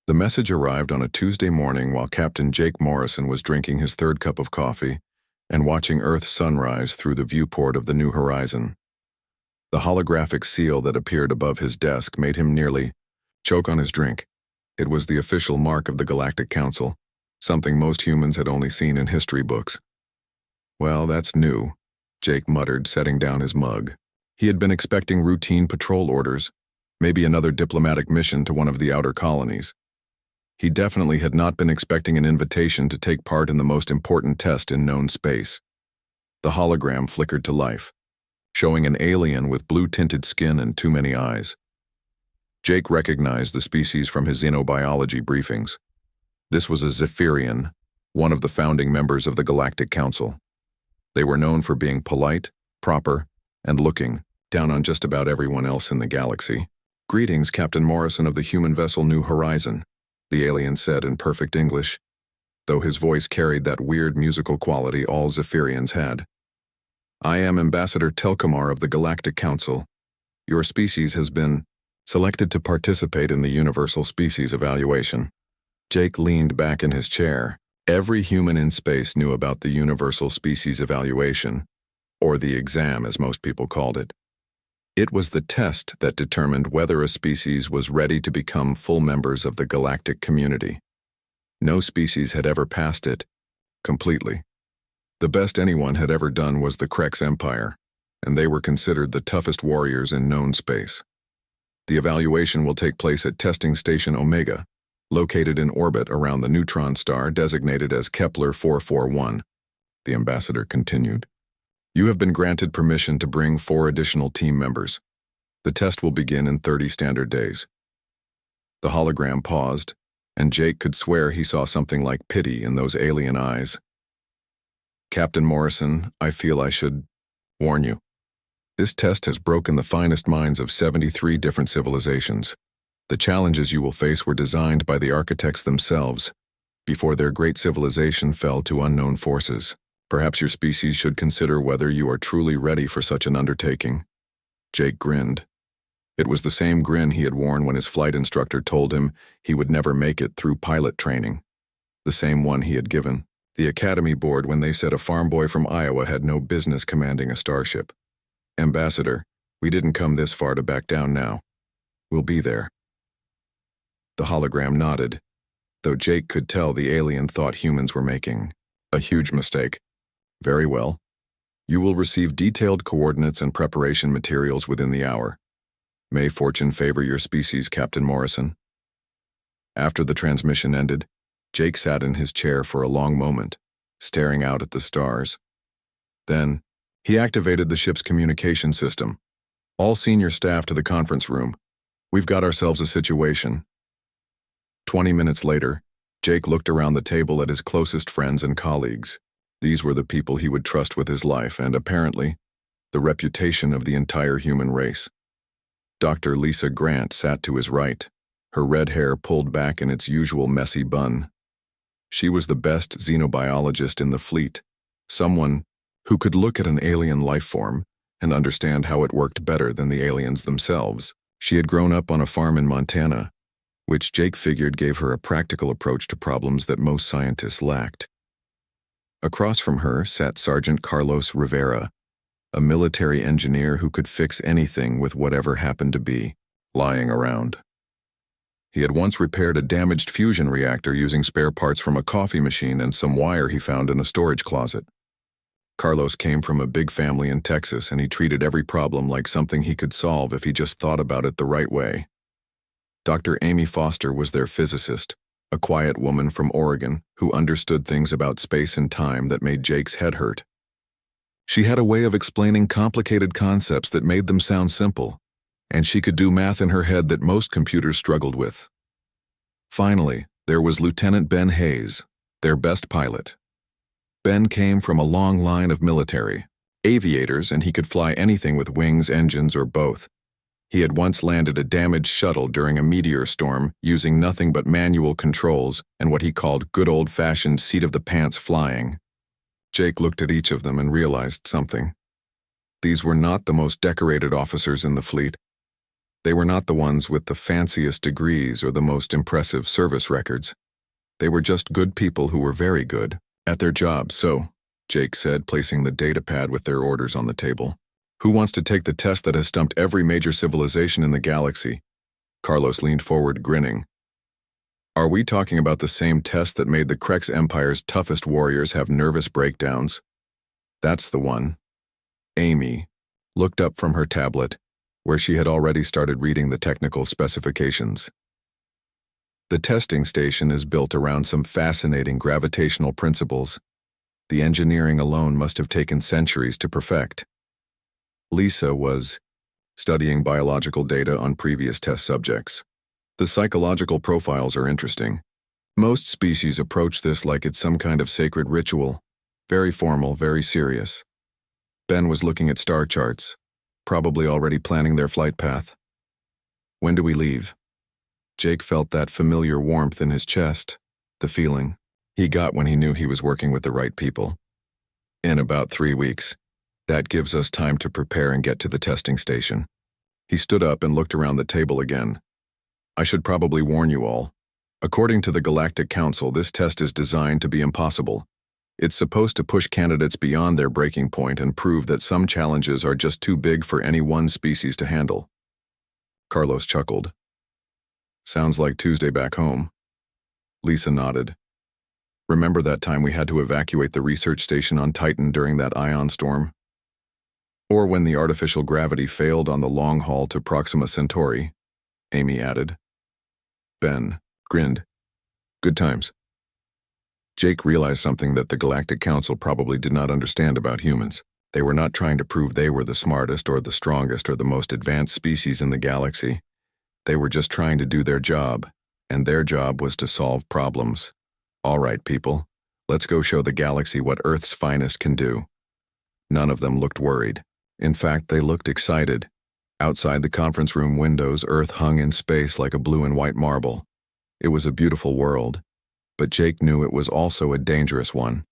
The message arrived on a Tuesday morning while Captain Jake Morrison was drinking his third cup of coffee and watching Earth's sunrise through the viewport of the New Horizon. The holographic seal that appeared above his desk made him nearly choke on his drink. It was the official mark of the Galactic Council, something most humans had only seen in history books. "Well, that's new," Jake muttered, setting down his mug. He had been expecting routine patrol orders, maybe another diplomatic mission to one of the outer colonies. He definitely had not been expecting an invitation to take part in the most important test in known space. The hologram flickered to life, showing an alien with blue-tinted skin and too many eyes. Jake recognized the species from his xenobiology briefings. This was a Zephyrian, one of the founding members of the Galactic Council. They were known for being polite, proper, and looking down on just about everyone else in the galaxy. "Greetings, Captain Morrison of the human vessel New Horizon," the alien said in perfect English, though his voice carried that weird musical quality all Zephyrians had. "I am Ambassador Telkamar of the Galactic Council. Your species has been selected to participate in the Universal Species Evaluation." Jake leaned back in his chair. Every human in space knew about the Universal Species Evaluation, or the exam as most people called it. It was the test that determined whether a species was ready to become full members of the galactic community. No species had ever passed it completely. The best anyone had ever done was the Krex Empire, and they were considered the toughest warriors in known space. The evaluation will take place at Testing Station Omega, located in orbit around the neutron star designated as Kepler 441, the ambassador continued. "You have been granted permission to bring 4 additional team members. The test will begin in 30 standard days." The hologram paused, and Jake could swear he saw something like pity in those alien eyes. "Captain Morrison, I feel I should warn you. This test has broken the finest minds of 73 different civilizations. The challenges you will face were designed by the architects themselves, before their great civilization fell to unknown forces. Perhaps your species should consider whether you are truly ready for such an undertaking." Jake grinned. It was the same grin he had worn when his flight instructor told him he would never make it through pilot training. The same one he had given the Academy Board when they said a farm boy from Iowa had no business commanding a starship. "Ambassador, we didn't come this far to back down now. We'll be there." The hologram nodded, though Jake could tell the alien thought humans were making a huge mistake. "Very well. You will receive detailed coordinates and preparation materials within the hour. May fortune favor your species, Captain Morrison." After the transmission ended, Jake sat in his chair for a long moment, staring out at the stars. Then, he activated the ship's communication system. "All senior staff to the conference room. We've got ourselves a situation." 20 minutes later, Jake looked around the table at his closest friends and colleagues. These were the people he would trust with his life and, apparently, the reputation of the entire human race. Dr. Lisa Grant sat to his right, her red hair pulled back in its usual messy bun. She was the best xenobiologist in the fleet, someone who could look at an alien life form and understand how it worked better than the aliens themselves. She had grown up on a farm in Montana, which Jake figured gave her a practical approach to problems that most scientists lacked. Across from her sat Sergeant Carlos Rivera, a military engineer who could fix anything with whatever happened to be lying around. He had once repaired a damaged fusion reactor using spare parts from a coffee machine and some wire he found in a storage closet. Carlos came from a big family in Texas, and he treated every problem like something he could solve if he just thought about it the right way. Dr. Amy Foster was their physicist, a quiet woman from Oregon who understood things about space and time that made Jake's head hurt. She had a way of explaining complicated concepts that made them sound simple, and she could do math in her head that most computers struggled with. Finally, there was Lieutenant Ben Hayes, their best pilot. Ben came from a long line of military aviators, and he could fly anything with wings, engines, or both. He had once landed a damaged shuttle during a meteor storm using nothing but manual controls and what he called good old-fashioned seat-of-the-pants flying. Jake looked at each of them and realized something. These were not the most decorated officers in the fleet. They were not the ones with the fanciest degrees or the most impressive service records. They were just good people who were very good at their jobs. So, Jake said, placing the datapad with their orders on the table. Who wants to take the test that has stumped every major civilization in the galaxy? Carlos leaned forward, grinning. Are we talking about the same test that made the Krex Empire's toughest warriors have nervous breakdowns? That's the one. Amy looked up from her tablet, where she had already started reading the technical specifications. The testing station is built around some fascinating gravitational principles. The engineering alone must have taken centuries to perfect. Lisa was studying biological data on previous test subjects. The psychological profiles are interesting. Most species approach this like it's some kind of sacred ritual. Very formal, very serious. Ben was looking at star charts, probably already planning their flight path. When do we leave? Jake felt that familiar warmth in his chest, the feeling he got when he knew he was working with the right people. In about 3 weeks. That gives us time to prepare and get to the testing station. He stood up and looked around the table again. I should probably warn you all. According to the Galactic Council, this test is designed to be impossible. It's supposed to push candidates beyond their breaking point and prove that some challenges are just too big for any one species to handle. Carlos chuckled. Sounds like Tuesday back home. Lisa nodded. Remember that time we had to evacuate the research station on Titan during that ion storm? Or when the artificial gravity failed on the long haul to Proxima Centauri, Amy added. Ben grinned. Good times. Jake realized something that the Galactic Council probably did not understand about humans. They were not trying to prove they were the smartest or the strongest or the most advanced species in the galaxy. They were just trying to do their job, and their job was to solve problems. All right, people, let's go show the galaxy what Earth's finest can do. None of them looked worried. In fact, they looked excited. Outside the conference room windows, Earth hung in space like a blue and white marble. It was a beautiful world, but Jake knew it was also a dangerous one.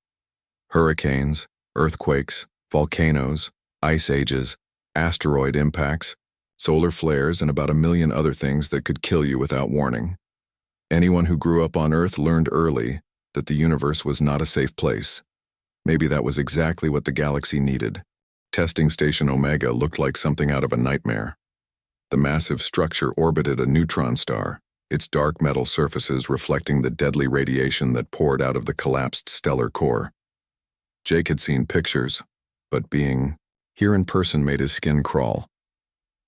Hurricanes, earthquakes, volcanoes, ice ages, asteroid impacts, solar flares, and about 1 million other things that could kill you without warning. Anyone who grew up on Earth learned early that the universe was not a safe place. Maybe that was exactly what the galaxy needed. Testing Station Omega looked like something out of a nightmare. The massive structure orbited a neutron star, its dark metal surfaces reflecting the deadly radiation that poured out of the collapsed stellar core. Jake had seen pictures, but being here in person made his skin crawl.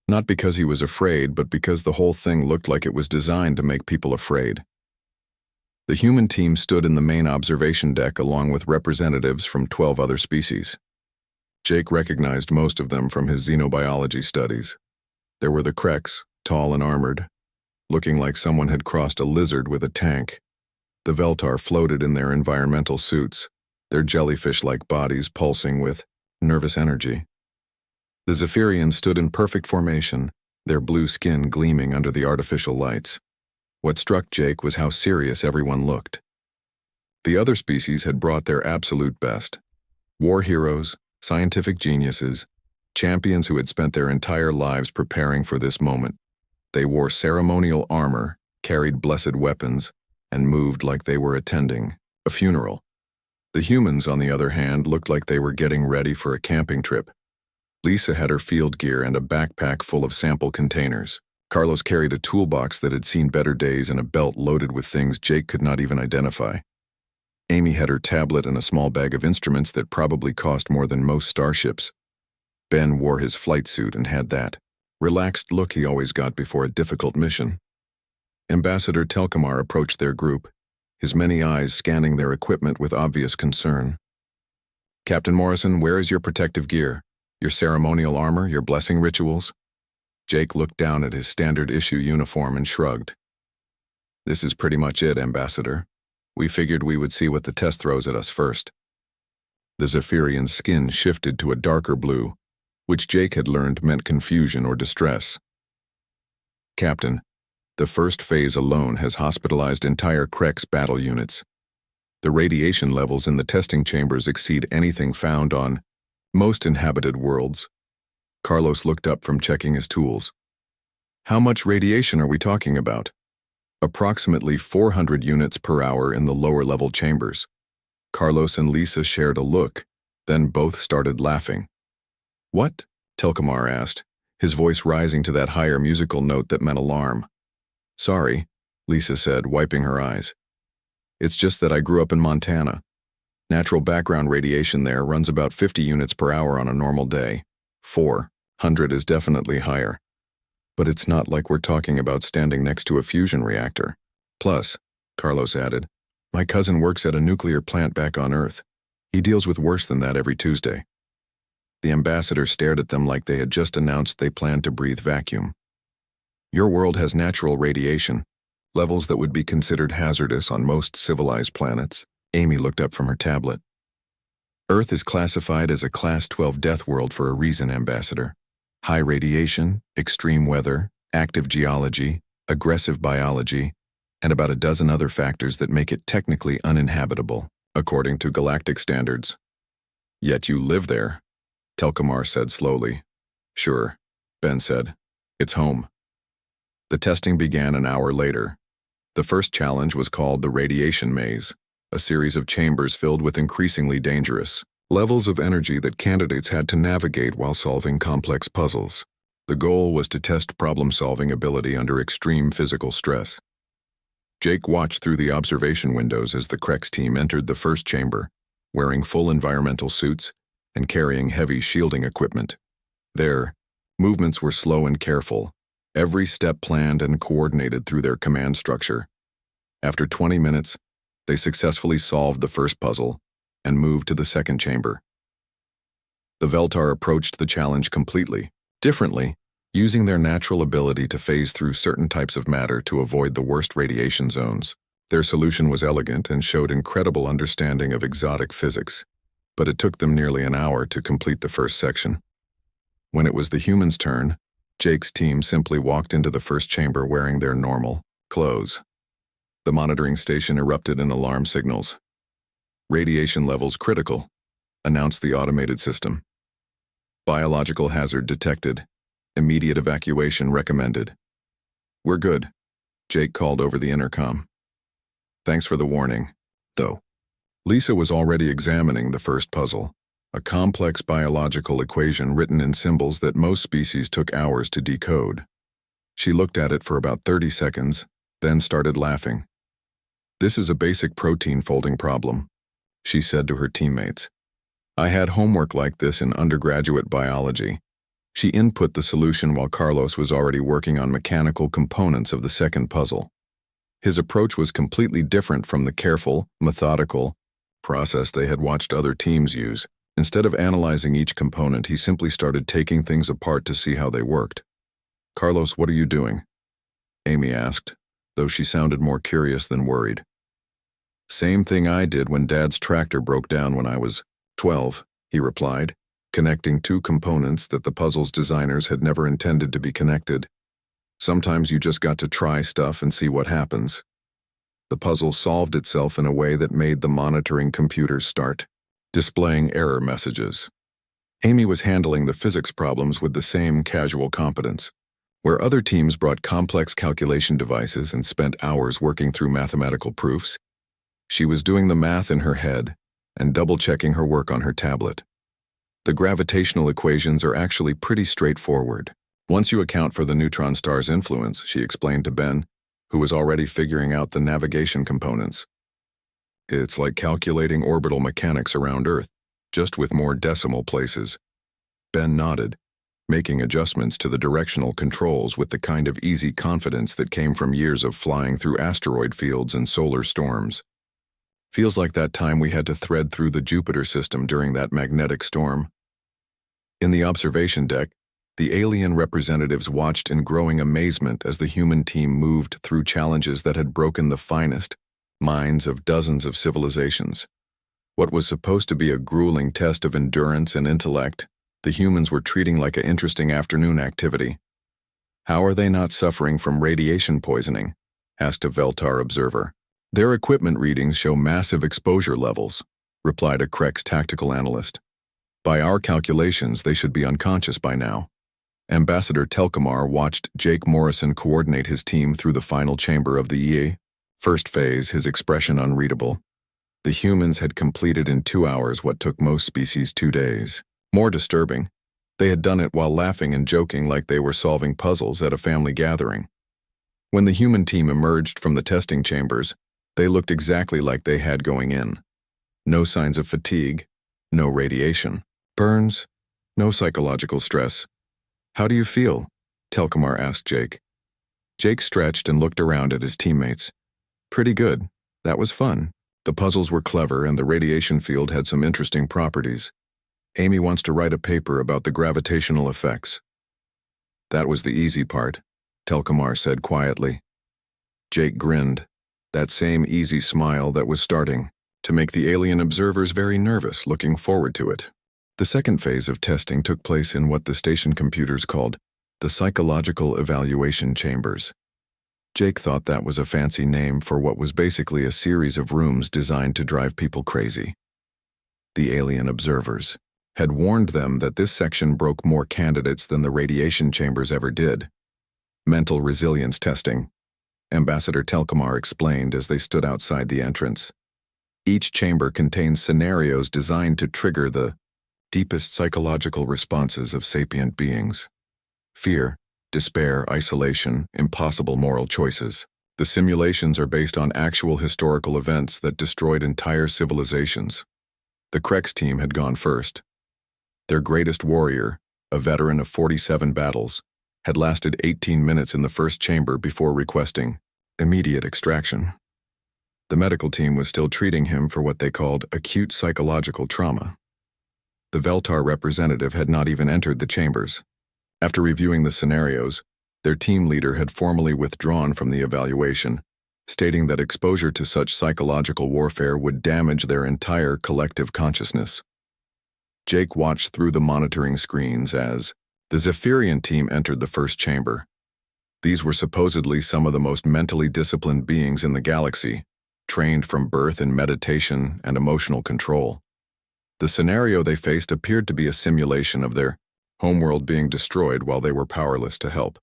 Not because he was afraid, but because the whole thing looked like it was designed to make people afraid. The human team stood in the main observation deck along with representatives from 12 other species. Jake recognized most of them from his xenobiology studies. There were the Krex, tall and armored, looking like someone had crossed a lizard with a tank. The Veltar floated in their environmental suits, their jellyfish-like bodies pulsing with nervous energy. The Zephyrians stood in perfect formation, their blue skin gleaming under the artificial lights. What struck Jake was how serious everyone looked. The other species had brought their absolute best. War heroes, scientific geniuses, champions who had spent their entire lives preparing for this moment. They wore ceremonial armor, carried blessed weapons, and moved like they were attending a funeral. The humans, on the other hand, looked like they were getting ready for a camping trip. Lisa had her field gear and a backpack full of sample containers. Carlos carried a toolbox that had seen better days and a belt loaded with things Jake could not even identify. Amy had her tablet and a small bag of instruments that probably cost more than most starships. Ben wore his flight suit and had that relaxed look he always got before a difficult mission. Ambassador Telkamar approached their group, his many eyes scanning their equipment with obvious concern. Captain Morrison, where is your protective gear? Your ceremonial armor, your blessing rituals? Jake looked down at his standard-issue uniform and shrugged. This is pretty much it, Ambassador. We figured we would see what the test throws at us first. The Zephyrian's skin shifted to a darker blue, which Jake had learned meant confusion or distress. Captain, the first phase alone has hospitalized entire Krex battle units. The radiation levels in the testing chambers exceed anything found on most inhabited worlds. Carlos looked up from checking his tools. How much radiation are we talking about? Approximately 400 units per hour in the lower-level chambers. Carlos and Lisa shared a look, then both started laughing. What? Telkamar asked, his voice rising to that higher musical note that meant alarm. Sorry, Lisa said, wiping her eyes. It's just that I grew up in Montana. Natural background radiation there runs about 50 units per hour on a normal day. 400 is definitely higher. But it's not like we're talking about standing next to a fusion reactor. Plus, Carlos added, my cousin works at a nuclear plant back on Earth. He deals with worse than that every Tuesday. The ambassador stared at them like they had just announced they planned to breathe vacuum. Your world has natural radiation, levels that would be considered hazardous on most civilized planets. Amy looked up from her tablet. Earth is classified as a Class 12 death world for a reason, Ambassador. High radiation, extreme weather, active geology, aggressive biology, and about a dozen other factors that make it technically uninhabitable, according to galactic standards. Yet you live there, Telkamar said slowly. Sure, Ben said. It's home. The testing began an hour later. The first challenge was called the Radiation Maze, a series of chambers filled with increasingly dangerous levels of energy that candidates had to navigate while solving complex puzzles. The goal was to test problem-solving ability under extreme physical stress. Jake watched through the observation windows as the Krex team entered the first chamber, wearing full environmental suits and carrying heavy shielding equipment. Their movements were slow and careful, every step planned and coordinated through their command structure. After 20 minutes, they successfully solved the first puzzle and moved to the second chamber. The Veltar approached the challenge completely differently, using their natural ability to phase through certain types of matter to avoid the worst radiation zones. Their solution was elegant and showed incredible understanding of exotic physics, but it took them nearly an hour to complete the first section. When it was the humans' turn, Jake's team simply walked into the first chamber wearing their normal clothes. The monitoring station erupted in alarm signals. Radiation levels critical, announced the automated system. Biological hazard detected. Immediate evacuation recommended. We're good, Jake called over the intercom. Thanks for the warning, though. Lisa was already examining the first puzzle, a complex biological equation written in symbols that most species took hours to decode. She looked at it for about 30 seconds, then started laughing. This is a basic protein folding problem, she said to her teammates. I had homework like this in undergraduate biology. She input the solution while Carlos was already working on mechanical components of the second puzzle. His approach was completely different from the careful, methodical process they had watched other teams use. Instead of analyzing each component, he simply started taking things apart to see how they worked. Carlos, what are you doing? Amy asked, though she sounded more curious than worried. Same thing I did when Dad's tractor broke down when I was 12, he replied, connecting two components that the puzzle's designers had never intended to be connected. Sometimes you just got to try stuff and see what happens. The puzzle solved itself in a way that made the monitoring computers start displaying error messages. Amy was handling the physics problems with the same casual competence. Where other teams brought complex calculation devices and spent hours working through mathematical proofs, she was doing the math in her head and double-checking her work on her tablet. The gravitational equations are actually pretty straightforward. Once you account for the neutron star's influence, she explained to Ben, who was already figuring out the navigation components. It's like calculating orbital mechanics around Earth, just with more decimal places. Ben nodded, making adjustments to the directional controls with the kind of easy confidence that came from years of flying through asteroid fields and solar storms. Feels like that time we had to thread through the Jupiter system during that magnetic storm. In the observation deck, the alien representatives watched in growing amazement as the human team moved through challenges that had broken the finest minds of dozens of civilizations. What was supposed to be a grueling test of endurance and intellect, the humans were treating like an interesting afternoon activity. How are they not suffering from radiation poisoning? Asked a Veltar observer. Their equipment readings show massive exposure levels, replied a Krex tactical analyst. By our calculations, they should be unconscious by now. Ambassador Telkamar watched Jake Morrison coordinate his team through the final chamber of the EA. First phase, his expression unreadable. The humans had completed in 2 hours what took most species 2 days. More disturbing, they had done it while laughing and joking like they were solving puzzles at a family gathering. When the human team emerged from the testing chambers, they looked exactly like they had going in. No signs of fatigue, no radiation, burns, no psychological stress. "How do you feel?" Telkamar asked Jake. Jake stretched and looked around at his teammates. "Pretty good. That was fun. The puzzles were clever and the radiation field had some interesting properties. Amy wants to write a paper about the gravitational effects." "That was the easy part," Telkamar said quietly. Jake grinned, that same easy smile that was starting to make the alien observers very nervous, looking forward to it. The second phase of testing took place in what the station computers called the psychological evaluation chambers. Jake thought that was a fancy name for what was basically a series of rooms designed to drive people crazy. The alien observers had warned them that this section broke more candidates than the radiation chambers ever did. Mental resilience testing, Ambassador Telkamar explained as they stood outside the entrance. Each chamber contains scenarios designed to trigger the deepest psychological responses of sapient beings. Fear, despair, isolation, impossible moral choices. The simulations are based on actual historical events that destroyed entire civilizations. The Krex team had gone first. Their greatest warrior, a veteran of 47 battles, had lasted 18 minutes in the first chamber before requesting immediate extraction. The medical team was still treating him for what they called acute psychological trauma. The Veltar representative had not even entered the chambers. After reviewing the scenarios, their team leader had formally withdrawn from the evaluation, stating that exposure to such psychological warfare would damage their entire collective consciousness. Jake watched through the monitoring screens as the Zephyrian team entered the first chamber. These were supposedly some of the most mentally disciplined beings in the galaxy, trained from birth in meditation and emotional control. The scenario they faced appeared to be a simulation of their homeworld being destroyed while they were powerless to help.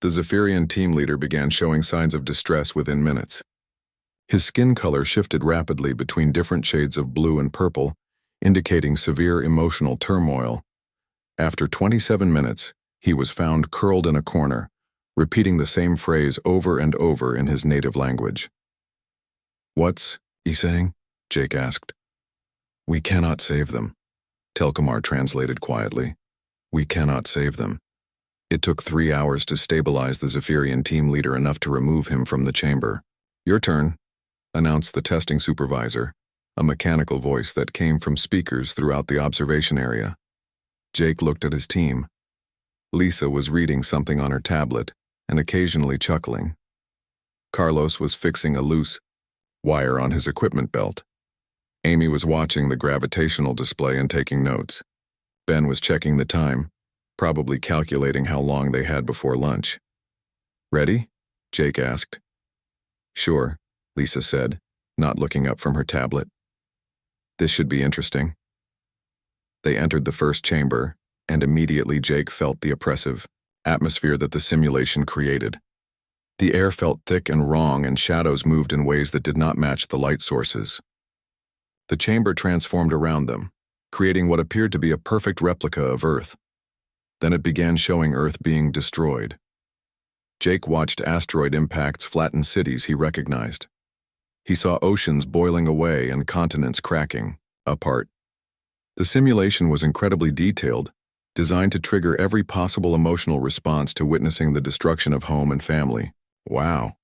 The Zephyrian team leader began showing signs of distress within minutes. His skin color shifted rapidly between different shades of blue and purple, indicating severe emotional turmoil. After 27 minutes, he was found curled in a corner, repeating the same phrase over and over in his native language. "What's he saying?" Jake asked. "We cannot save them," Telkamar translated quietly. "We cannot save them." It took 3 hours to stabilize the Zephyrian team leader enough to remove him from the chamber. "Your turn," announced the testing supervisor, a mechanical voice that came from speakers throughout the observation area. Jake looked at his team. Lisa was reading something on her tablet and occasionally chuckling. Carlos was fixing a loose wire on his equipment belt. Amy was watching the gravitational display and taking notes. Ben was checking the time, probably calculating how long they had before lunch. "Ready?" Jake asked. "Sure," Lisa said, not looking up from her tablet. "This should be interesting." They entered the first chamber, and immediately Jake felt the oppressive atmosphere that the simulation created. The air felt thick and wrong, and shadows moved in ways that did not match the light sources. The chamber transformed around them, creating what appeared to be a perfect replica of Earth. Then it began showing Earth being destroyed. Jake watched asteroid impacts flatten cities he recognized. He saw oceans boiling away and continents cracking apart. The simulation was incredibly detailed, designed to trigger every possible emotional response to witnessing the destruction of home and family. "Wow,"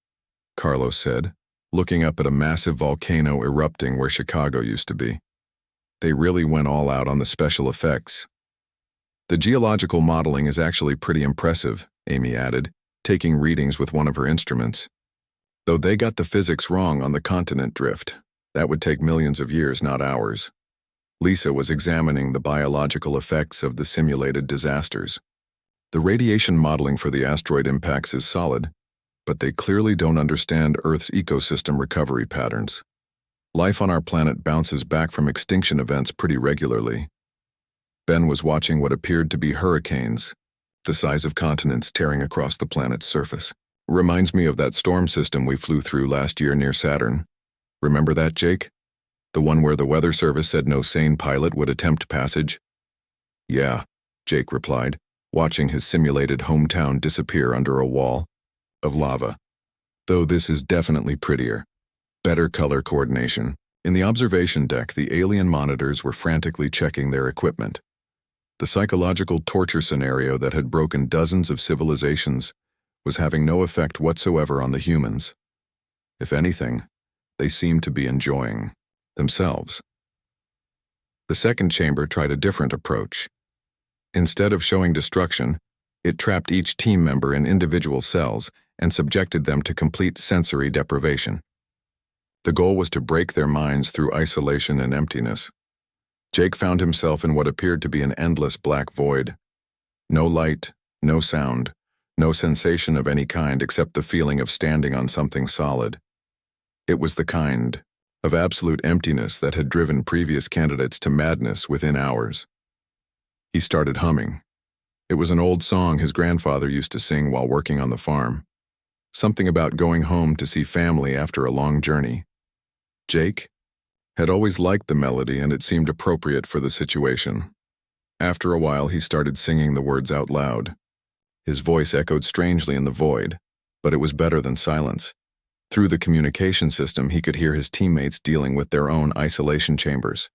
Carlos said, looking up at a massive volcano erupting where Chicago used to be. "They really went all out on the special effects." "The geological modeling is actually pretty impressive," Amy added, taking readings with one of her instruments. "Though they got the physics wrong on the continent drift. That would take millions of years, not hours." Lisa was examining the biological effects of the simulated disasters. "The radiation modeling for the asteroid impacts is solid, but they clearly don't understand Earth's ecosystem recovery patterns. Life on our planet bounces back from extinction events pretty regularly." Ben was watching what appeared to be hurricanes, the size of continents tearing across the planet's surface. Reminds me of that storm system we flew through last year near Saturn. Remember that, Jake? The one where the weather service said no sane pilot would attempt passage? Yeah, Jake replied, watching his simulated hometown disappear under a wall of lava. Though this is definitely prettier. Better color coordination. In the observation deck, the alien monitors were frantically checking their equipment. The psychological torture scenario that had broken dozens of civilizations was having no effect whatsoever on the humans. If anything, they seemed to be enjoying themselves. The second chamber tried a different approach. Instead of showing destruction, it trapped each team member in individual cells and subjected them to complete sensory deprivation. The goal was to break their minds through isolation and emptiness. Jake found himself in what appeared to be an endless black void. No light, no sound, no sensation of any kind except the feeling of standing on something solid. It was the kind of absolute emptiness that had driven previous candidates to madness within hours. He started humming. It was an old song his grandfather used to sing while working on the farm. Something about going home to see family after a long journey. Jake had always liked the melody, and it seemed appropriate for the situation. After a while, he started singing the words out loud. His voice echoed strangely in the void, but it was better than silence. Through the communication system, he could hear his teammates dealing with their own isolation chambers.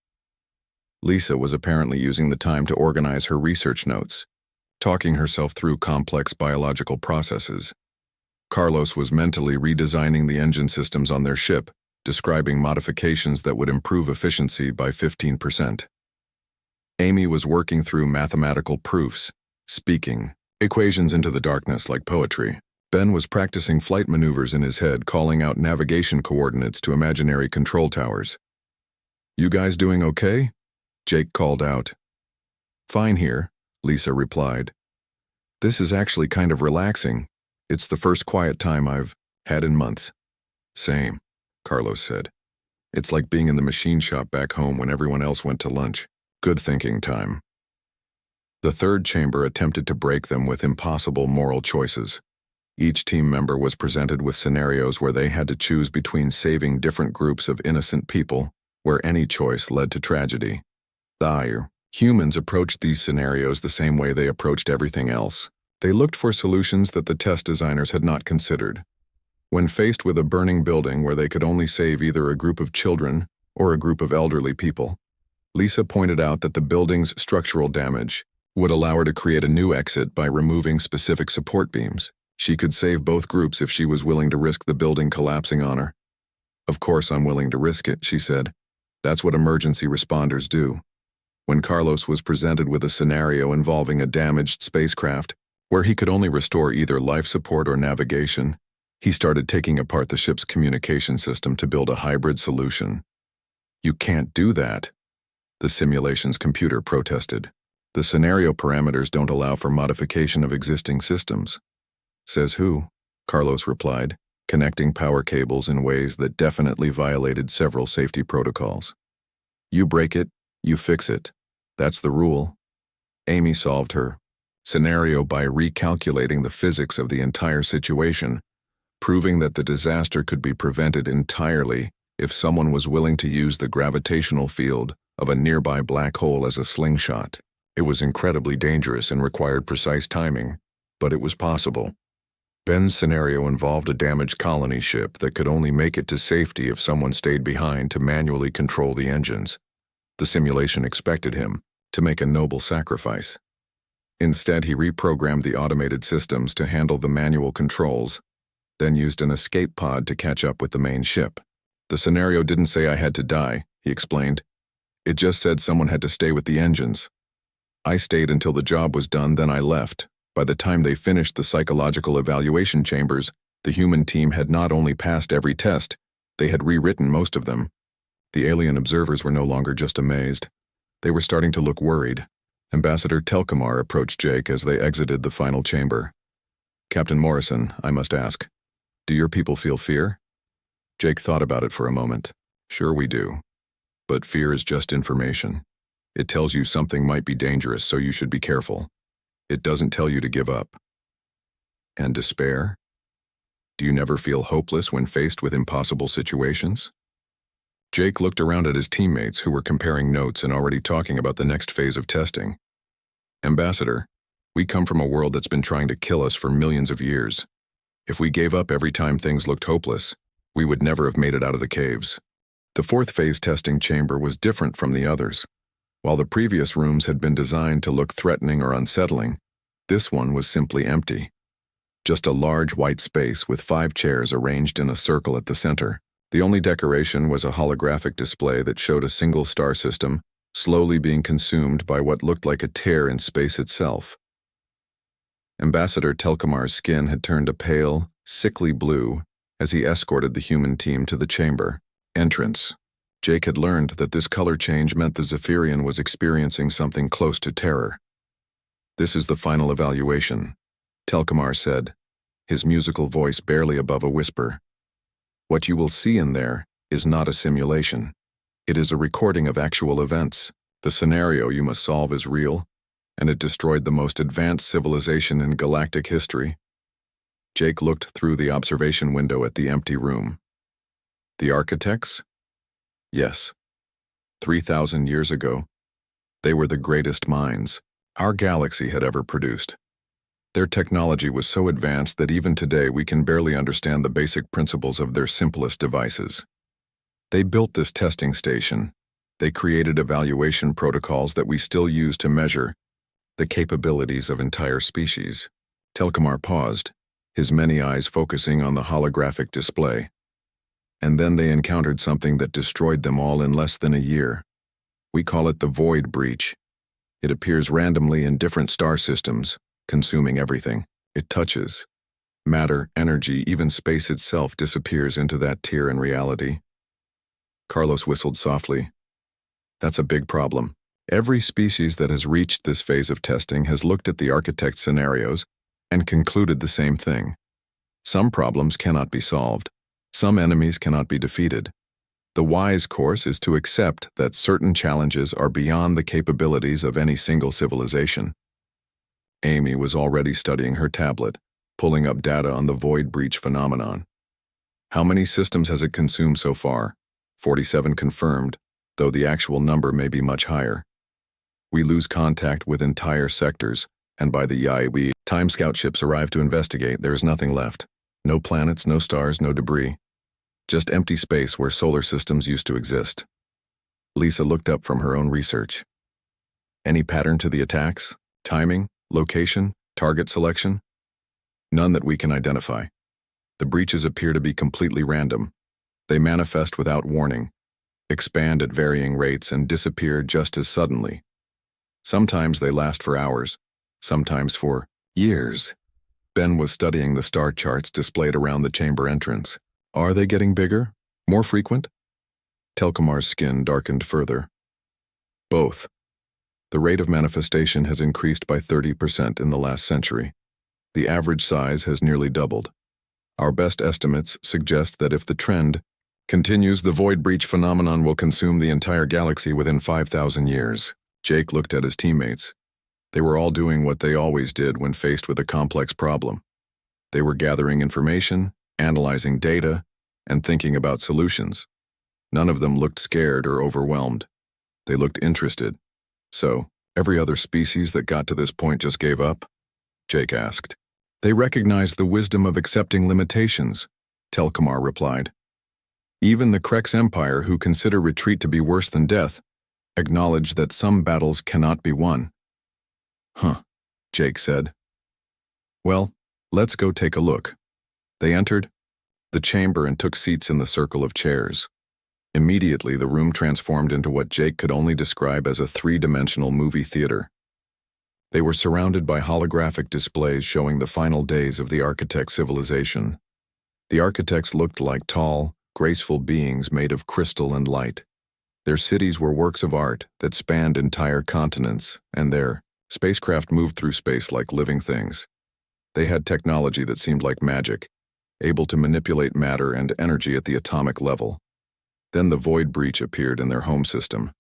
Lisa was apparently using the time to organize her research notes, talking herself through complex biological processes. Carlos was mentally redesigning the engine systems on their ship, describing modifications that would improve efficiency by 15%. Amy was working through mathematical proofs, speaking equations into the darkness like poetry. Ben was practicing flight maneuvers in his head, calling out navigation coordinates to imaginary control towers. "You guys doing okay?" Jake called out. "Fine here," Lisa replied. "This is actually kind of relaxing. It's the first quiet time I've had in months." "Same," Carlos said. "It's like being in the machine shop back home when everyone else went to lunch. Good thinking time." The third chamber attempted to break them with impossible moral choices. Each team member was presented with scenarios where they had to choose between saving different groups of innocent people, where any choice led to tragedy. Humans approached these scenarios the same way they approached everything else. They looked for solutions that the test designers had not considered. When faced with a burning building where they could only save either a group of children or a group of elderly people, Lisa pointed out that the building's structural damage would allow her to create a new exit by removing specific support beams. She could save both groups if she was willing to risk the building collapsing on her. "Of course I'm willing to risk it," she said. "That's what emergency responders do." When Carlos was presented with a scenario involving a damaged spacecraft, where he could only restore either life support or navigation, he started taking apart the ship's communication system to build a hybrid solution. "You can't do that," the simulation's computer protested. "The scenario parameters don't allow for modification of existing systems." "Says who?" Carlos replied, connecting power cables in ways that definitely violated several safety protocols. "You break it, you fix it. That's the rule." Amy solved her scenario by recalculating the physics of the entire situation, proving that the disaster could be prevented entirely if someone was willing to use the gravitational field of a nearby black hole as a slingshot. It was incredibly dangerous and required precise timing, but it was possible. Ben's scenario involved a damaged colony ship that could only make it to safety if someone stayed behind to manually control the engines. The simulation expected him to make a noble sacrifice. Instead, he reprogrammed the automated systems to handle the manual controls, then used an escape pod to catch up with the main ship. "The scenario didn't say I had to die," he explained. "It just said someone had to stay with the engines. I stayed until the job was done, then I left. By the time they finished the psychological evaluation chambers, the human team had not only passed every test, they had rewritten most of them." The alien observers were no longer just amazed. They were starting to look worried. Ambassador Telkamar approached Jake as they exited the final chamber. "Captain Morrison, I must ask, do your people feel fear?" Jake thought about it for a moment. "Sure we do. But fear is just information. It tells you something might be dangerous, so you should be careful. It doesn't tell you to give up. And despair? Do you never feel hopeless when faced with impossible situations? Jake looked around at his teammates who were comparing notes and already talking about the next phase of testing. Ambassador, we come from a world that's been trying to kill us for millions of years. If we gave up every time things looked hopeless, we would never have made it out of the caves. The fourth phase testing chamber was different from the others. While the previous rooms had been designed to look threatening or unsettling, this one was simply empty. Just a large white space with 5 chairs arranged in a circle at the center. The only decoration was a holographic display that showed a single star system slowly being consumed by what looked like a tear in space itself. Ambassador Telkamar's skin had turned a pale, sickly blue as he escorted the human team to the chamber entrance. Jake had learned that this color change meant the Zephyrian was experiencing something close to terror. "This is the final evaluation," Telkamar said, his musical voice barely above a whisper. "What you will see in there is not a simulation. It is a recording of actual events. The scenario you must solve is real, and it destroyed the most advanced civilization in galactic history." Jake looked through the observation window at the empty room. The architects? Yes. 3,000 years ago, they were the greatest minds our galaxy had ever produced. Their technology was so advanced that even today we can barely understand the basic principles of their simplest devices. They built this testing station. They created evaluation protocols that we still use to measure the capabilities of entire species. Telkamar paused, his many eyes focusing on the holographic display. And then they encountered something that destroyed them all in less than a year. We call it the void breach. It appears randomly in different star systems, consuming everything it touches. Matter, energy, even space itself disappears into that tier in reality. Carlos whistled softly. That's a big problem. Every species that has reached this phase of testing has looked at the architect's scenarios and concluded the same thing. Some problems cannot be solved. Some enemies cannot be defeated. The wise course is to accept that certain challenges are beyond the capabilities of any single civilization. Amy was already studying her tablet, pulling up data on the void breach phenomenon. How many systems has it consumed so far? 47 confirmed, though the actual number may be much higher. We lose contact with entire sectors, and by the time scout ships arrive to investigate, there is nothing left. No planets, no stars, no debris. Just empty space where solar systems used to exist. Lisa looked up from her own research. Any pattern to the attacks? Timing? Location? Target selection? None that we can identify. The breaches appear to be completely random. They manifest without warning, expand at varying rates, and disappear just as suddenly. Sometimes they last for hours, sometimes for years. Ben was studying the star charts displayed around the chamber entrance. Are they getting bigger? More frequent? Telkamar's skin darkened further. Both. The rate of manifestation has increased by 30% in the last century. The average size has nearly doubled. Our best estimates suggest that if the trend continues, the void breach phenomenon will consume the entire galaxy within 5,000 years. Jake looked at his teammates. They were all doing what they always did when faced with a complex problem. They were gathering information, analyzing data, and thinking about solutions. None of them looked scared or overwhelmed. They looked interested. So, every other species that got to this point just gave up? Jake asked. They recognized the wisdom of accepting limitations, Telkamar replied. Even the Krex Empire, who consider retreat to be worse than death, acknowledge that some battles cannot be won. Huh, Jake said. Well, let's go take a look. They entered the chamber and took seats in the circle of chairs. Immediately, the room transformed into what Jake could only describe as a 3-dimensional movie theater. They were surrounded by holographic displays showing the final days of the architect civilization. The architects looked like tall, graceful beings made of crystal and light. Their cities were works of art that spanned entire continents, and their spacecraft moved through space like living things. They had technology that seemed like magic, able to manipulate matter and energy at the atomic level. Then the void breach appeared in their home system.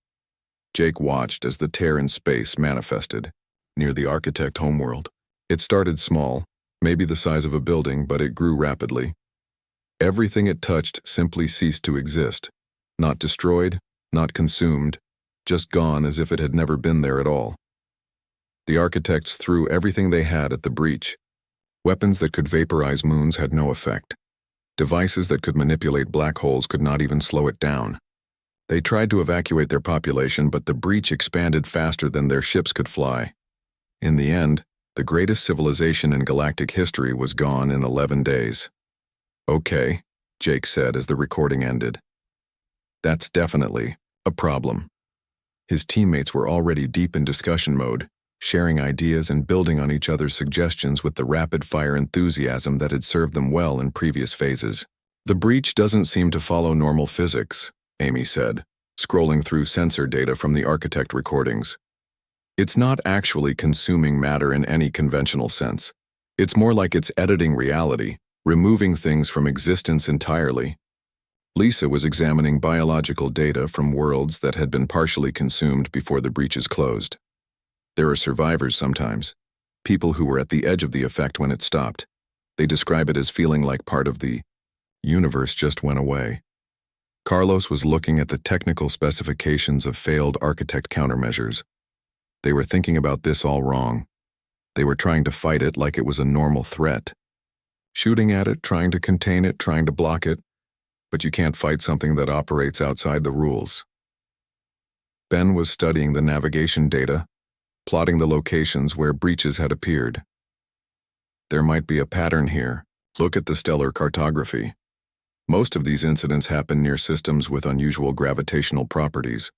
Jake watched as the tear in space manifested. near the architect homeworld. It started small, maybe the size of a building, but it grew rapidly. Everything it touched simply ceased to exist. Not destroyed, not consumed, just gone as if it had never been there at all. The architects threw everything they had at the breach. Weapons that could vaporize moons had no effect. Devices that could manipulate black holes could not even slow it down. They tried to evacuate their population, but the breach expanded faster than their ships could fly. In the end, the greatest civilization in galactic history was gone in 11 days. "Okay," Jake said as the recording ended. "That's definitely a problem." His teammates were already deep in discussion mode, sharing ideas and building on each other's suggestions with the rapid-fire enthusiasm that had served them well in previous phases. "The breach doesn't seem to follow normal physics," Amy said, scrolling through sensor data from the architect recordings. "It's not actually consuming matter in any conventional sense. It's more like it's editing reality, removing things from existence entirely." Lisa was examining biological data from worlds that had been partially consumed before the breaches closed. There are survivors sometimes, people who were at the edge of the effect when it stopped. They describe it as feeling like part of the universe just went away. Carlos was looking at the technical specifications of failed architect countermeasures. They were thinking about this all wrong. They were trying to fight it like it was a normal threat. Shooting at it, trying to contain it, trying to block it, but you can't fight something that operates outside the rules. Ben was studying the navigation data, plotting the locations where breaches had appeared. "There might be a pattern here. Look at the stellar cartography. Most of these incidents happen near systems with unusual gravitational properties.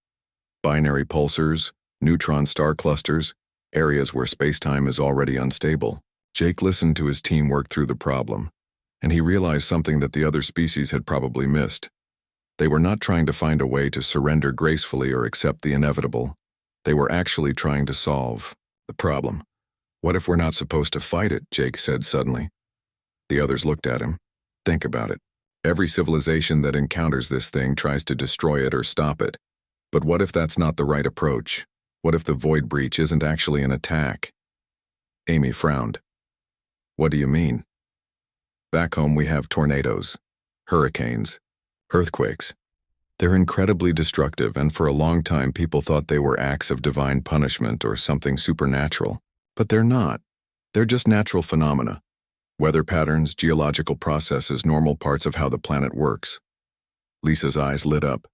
Binary pulsars, neutron star clusters, areas where spacetime is already unstable." Jake listened to his team work through the problem, and he realized something that the other species had probably missed. They were not trying to find a way to surrender gracefully or accept the inevitable. They were actually trying to solve the problem. "What if we're not supposed to fight it?" Jake said suddenly. The others looked at him. "Think about it. Every civilization that encounters this thing tries to destroy it or stop it. But what if that's not the right approach? What if the void breach isn't actually an attack?" Amy frowned. "What do you mean?" "Back home we have tornadoes, hurricanes, earthquakes. They're incredibly destructive, and for a long time people thought they were acts of divine punishment or something supernatural. But they're not. They're just natural phenomena. Weather patterns, geological processes, normal parts of how the planet works." Lisa's eyes lit up.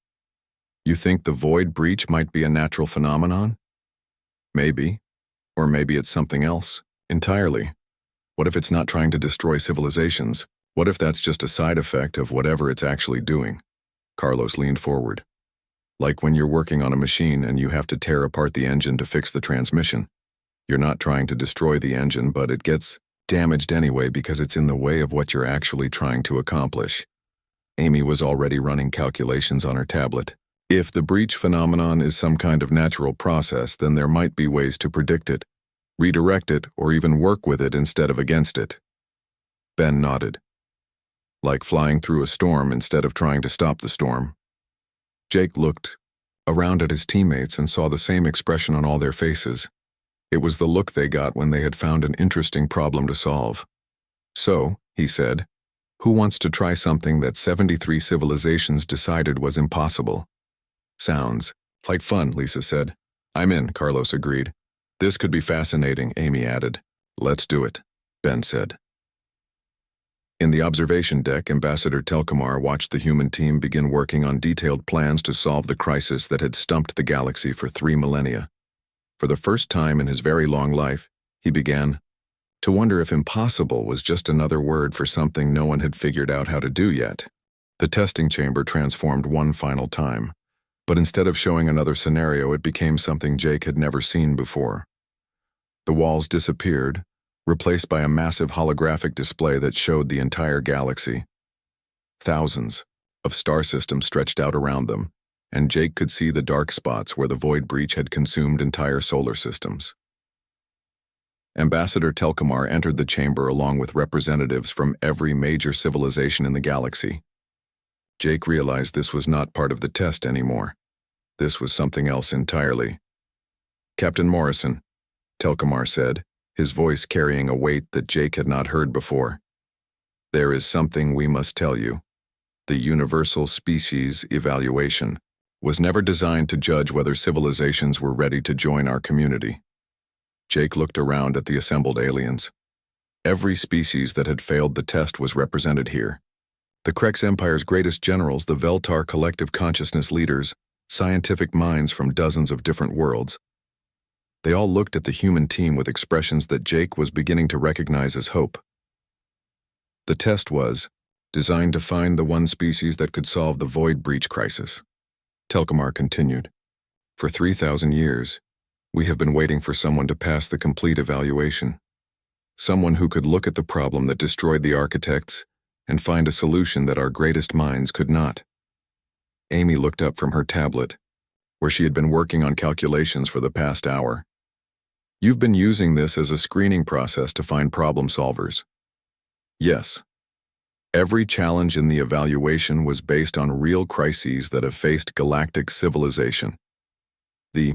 "You think the void breach might be a natural phenomenon?" "Maybe. Or maybe it's something else entirely. What if it's not trying to destroy civilizations? What if that's just a side effect of whatever it's actually doing?" Carlos leaned forward. "Like when you're working on a machine and you have to tear apart the engine to fix the transmission. You're not trying to destroy the engine, but it gets damaged anyway because it's in the way of what you're actually trying to accomplish." Amy was already running calculations on her tablet. If the breach phenomenon is some kind of natural process, then there might be ways to predict it, redirect it, or even work with it instead of against it. Ben nodded. "Like flying through a storm instead of trying to stop the storm." Jake looked around at his teammates and saw the same expression on all their faces. It was the look they got when they had found an interesting problem to solve. "So," he said, "who wants to try something that 73 civilizations decided was impossible?" "Sounds like fun," Lisa said. "I'm in," Carlos agreed. "This could be fascinating," Amy added. "Let's do it," Ben said. In the observation deck, Ambassador Telkamar watched the human team begin working on detailed plans to solve the crisis that had stumped the galaxy for 3 millennia. For the first time in his very long life, he began to wonder if impossible was just another word for something no one had figured out how to do yet. The testing chamber transformed one final time, but instead of showing another scenario, it became something Jake had never seen before. The walls disappeared, replaced by a massive holographic display that showed the entire galaxy. Thousands of star systems stretched out around them, and Jake could see the dark spots where the void breach had consumed entire solar systems. Ambassador Telkamar entered the chamber along with representatives from every major civilization in the galaxy. Jake realized this was not part of the test anymore. This was something else entirely. "Captain Morrison," Telkamar said, his voice carrying a weight that Jake had not heard before. There is something we must tell you. The Universal Species Evaluation was never designed to judge whether civilizations were ready to join our community. Jake looked around at the assembled aliens. Every species that had failed the test was represented here. The Krex Empire's greatest generals, the Veltar collective consciousness leaders, scientific minds from dozens of different worlds. They all looked at the human team with expressions that Jake was beginning to recognize as hope. The test was designed to find the one species that could solve the void breach crisis. Telkamar continued. For 3,000 years, we have been waiting for someone to pass the complete evaluation. Someone who could look at the problem that destroyed the architects and find a solution that our greatest minds could not. Amy looked up from her tablet, where she had been working on calculations for the past hour. You've been using this as a screening process to find problem solvers. Yes. Every challenge in the evaluation was based on real crises that have faced galactic civilization. The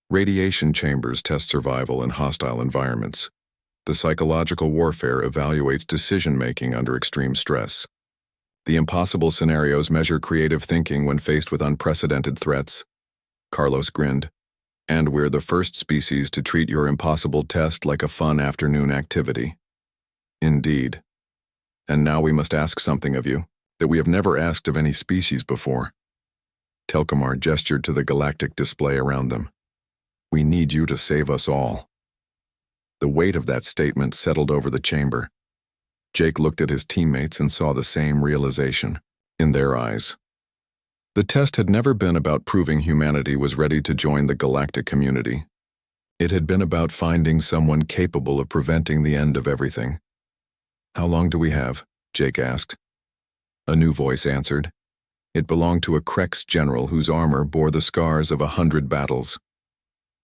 radiation chambers test survival in hostile environments. The psychological warfare evaluates decision-making under extreme stress. The impossible scenarios measure creative thinking when faced with unprecedented threats. Carlos grinned. And we're the first species to treat your impossible test like a fun afternoon activity. Indeed. And now we must ask something of you that we have never asked of any species before. Telkamar gestured to the galactic display around them. We need you to save us all. The weight of that statement settled over the chamber. Jake looked at his teammates and saw the same realization in their eyes. The test had never been about proving humanity was ready to join the galactic community. It had been about finding someone capable of preventing the end of everything. How long do we have? Jake asked. A new voice answered. It belonged to a Krex general whose armor bore the scars of 100 battles.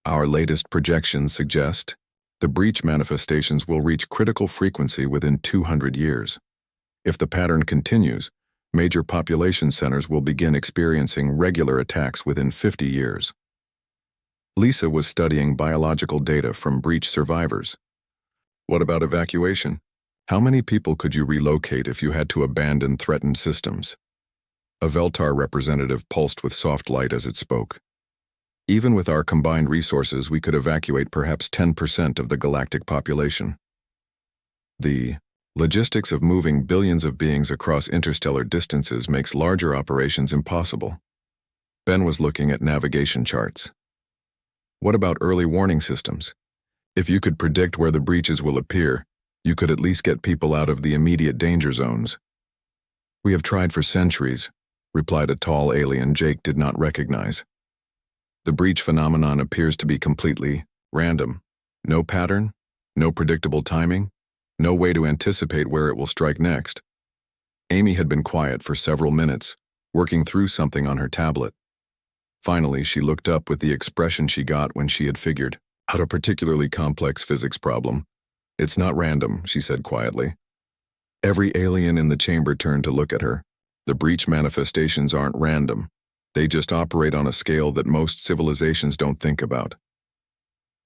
Our latest projections suggest the breach manifestations will reach critical frequency within 200 years. If the pattern continues, major population centers will begin experiencing regular attacks within 50 years. Lisa was studying biological data from breach survivors. What about evacuation? How many people could you relocate if you had to abandon threatened systems? A Veltar representative pulsed with soft light as it spoke. Even with our combined resources, we could evacuate perhaps 10% of the galactic population. The logistics of moving billions of beings across interstellar distances makes larger operations impossible. Ben was looking at navigation charts. What about early warning systems? If you could predict where the breaches will appear, you could at least get people out of the immediate danger zones. We have tried for centuries, replied a tall alien Jake did not recognize. The breach phenomenon appears to be completely random. No pattern, no predictable timing, no way to anticipate where it will strike next. Amy had been quiet for several minutes, working through something on her tablet. Finally, she looked up with the expression she got when she had figured out a particularly complex physics problem. It's not random, she said quietly. Every alien in the chamber turned to look at her. The breach manifestations aren't random. They just operate on a scale that most civilizations don't think about.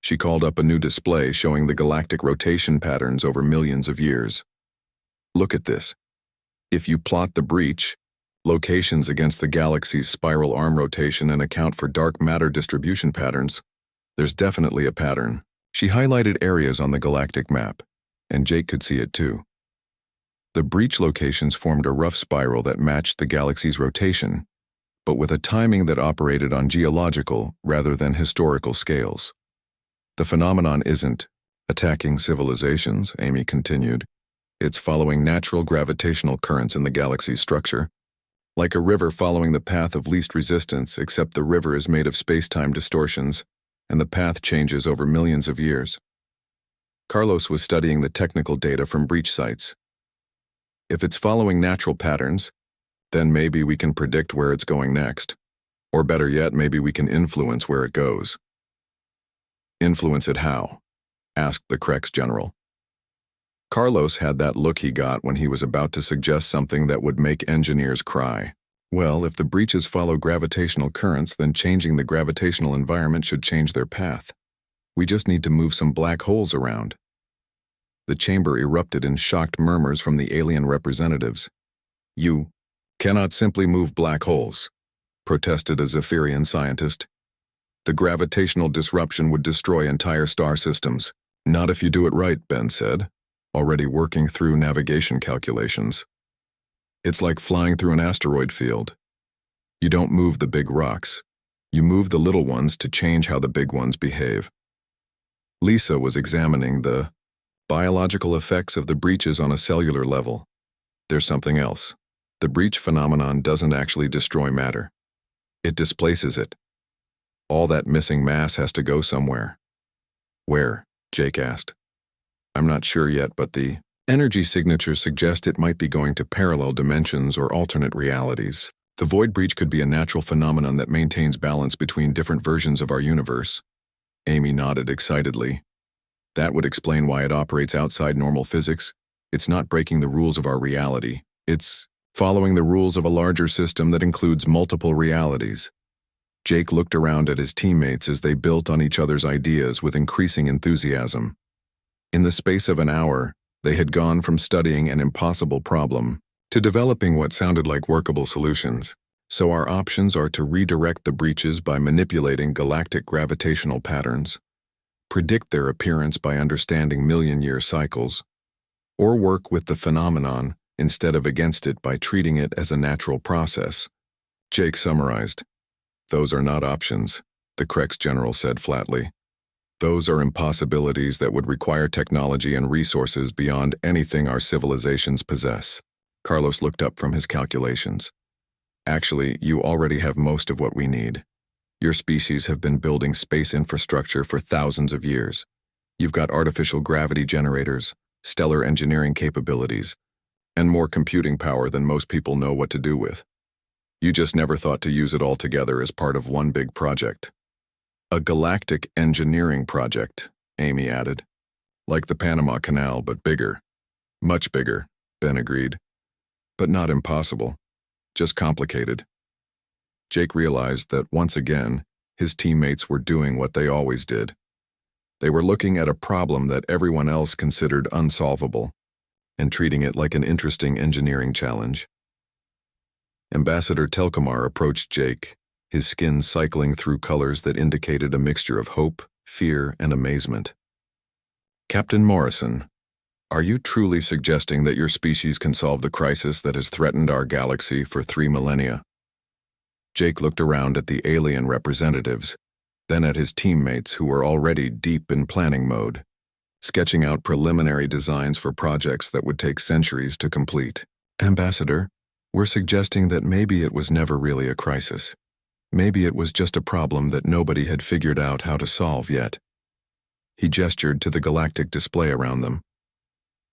She called up a new display showing the galactic rotation patterns over millions of years. Look at this. If you plot the breach locations against the galaxy's spiral arm rotation and account for dark matter distribution patterns, there's definitely a pattern. She highlighted areas on the galactic map, and Jake could see it too. The breach locations formed a rough spiral that matched the galaxy's rotation, but with a timing that operated on geological rather than historical scales. The phenomenon isn't attacking civilizations, Amy continued. It's following natural gravitational currents in the galaxy's structure, like a river following the path of least resistance, except the river is made of space-time distortions, and the path changes over millions of years. Carlos was studying the technical data from breach sites. If it's following natural patterns, then maybe we can predict where it's going next. Or better yet, maybe we can influence where it goes. Influence it how? Asked the Krex general. Carlos had that look he got when he was about to suggest something that would make engineers cry. Well, if the breaches follow gravitational currents, then changing the gravitational environment should change their path. We just need to move some black holes around. The chamber erupted in shocked murmurs from the alien representatives. You cannot simply move black holes, protested a Zephyrian scientist. The gravitational disruption would destroy entire star systems. Not if you do it right, Ben said, already working through navigation calculations. It's like flying through an asteroid field. You don't move the big rocks. You move the little ones to change how the big ones behave. Lisa was examining the biological effects of the breaches on a cellular level. There's something else. The breach phenomenon doesn't actually destroy matter. It displaces it. All that missing mass has to go somewhere. Where? Jake asked. I'm not sure yet, but the energy signatures suggest it might be going to parallel dimensions or alternate realities. The void breach could be a natural phenomenon that maintains balance between different versions of our universe. Amy nodded excitedly. That would explain why it operates outside normal physics. It's not breaking the rules of our reality. It's following the rules of a larger system that includes multiple realities. Jake looked around at his teammates as they built on each other's ideas with increasing enthusiasm. In the space of an hour, they had gone from studying an impossible problem to developing what sounded like workable solutions. So our options are to redirect the breaches by manipulating galactic gravitational patterns, predict their appearance by understanding million-year cycles, or work with the phenomenon instead of against it by treating it as a natural process. Jake summarized. Those are not options, the Krex general said flatly. Those are impossibilities that would require technology and resources beyond anything our civilizations possess. Carlos looked up from his calculations. Actually, you already have most of what we need. Your species have been building space infrastructure for thousands of years. You've got artificial gravity generators, stellar engineering capabilities, and more computing power than most people know what to do with. You just never thought to use it all together as part of one big project. A galactic engineering project, Amy added. Like the Panama Canal, but bigger. Much bigger, Ben agreed. But not impossible. Just complicated. Jake realized that once again, his teammates were doing what they always did. They were looking at a problem that everyone else considered unsolvable and treating it like an interesting engineering challenge. Ambassador Telkamar approached Jake, his skin cycling through colors that indicated a mixture of hope, fear, and amazement. Captain Morrison, are you truly suggesting that your species can solve the crisis that has threatened our galaxy for 3 millennia? Jake looked around at the alien representatives, then at his teammates who were already deep in planning mode, sketching out preliminary designs for projects that would take centuries to complete. Ambassador, we're suggesting that maybe it was never really a crisis. Maybe it was just a problem that nobody had figured out how to solve yet. He gestured to the galactic display around them.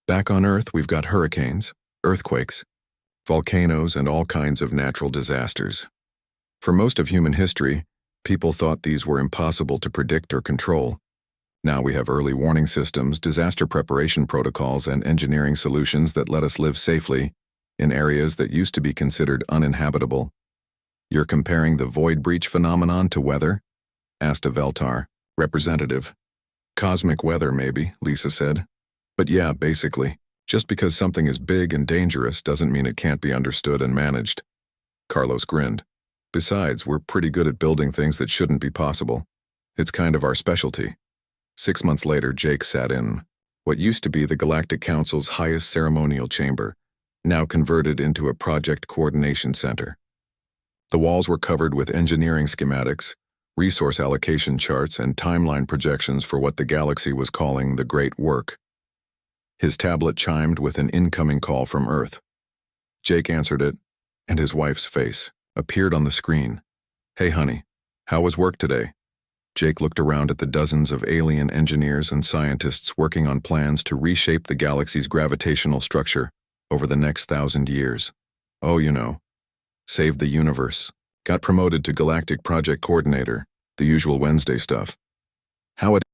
Back on Earth, we've got hurricanes, earthquakes, volcanoes, and all kinds of natural disasters. For most of human history, people thought these were impossible to predict or control. Now we have early warning systems, disaster preparation protocols, and engineering solutions that let us live safely in areas that used to be considered uninhabitable. You're comparing the void breach phenomenon to weather? Asked a Veltar representative. Cosmic weather, maybe, Lisa said. But yeah, basically. Just because something is big and dangerous doesn't mean it can't be understood and managed. Carlos grinned. Besides, we're pretty good at building things that shouldn't be possible. It's kind of our specialty. 6 months later, Jake sat in what used to be the Galactic Council's highest ceremonial chamber, now converted into a project coordination center. The walls were covered with engineering schematics, resource allocation charts, and timeline projections for what the galaxy was calling the Great Work. His tablet chimed with an incoming call from Earth. Jake answered it, and his wife's face appeared on the screen. Hey honey, how was work today? Jake looked around at the dozens of alien engineers and scientists working on plans to reshape the galaxy's gravitational structure over the next 1,000 years. Oh, you know, saved the universe, got promoted to Galactic Project Coordinator, the usual Wednesday stuff. How it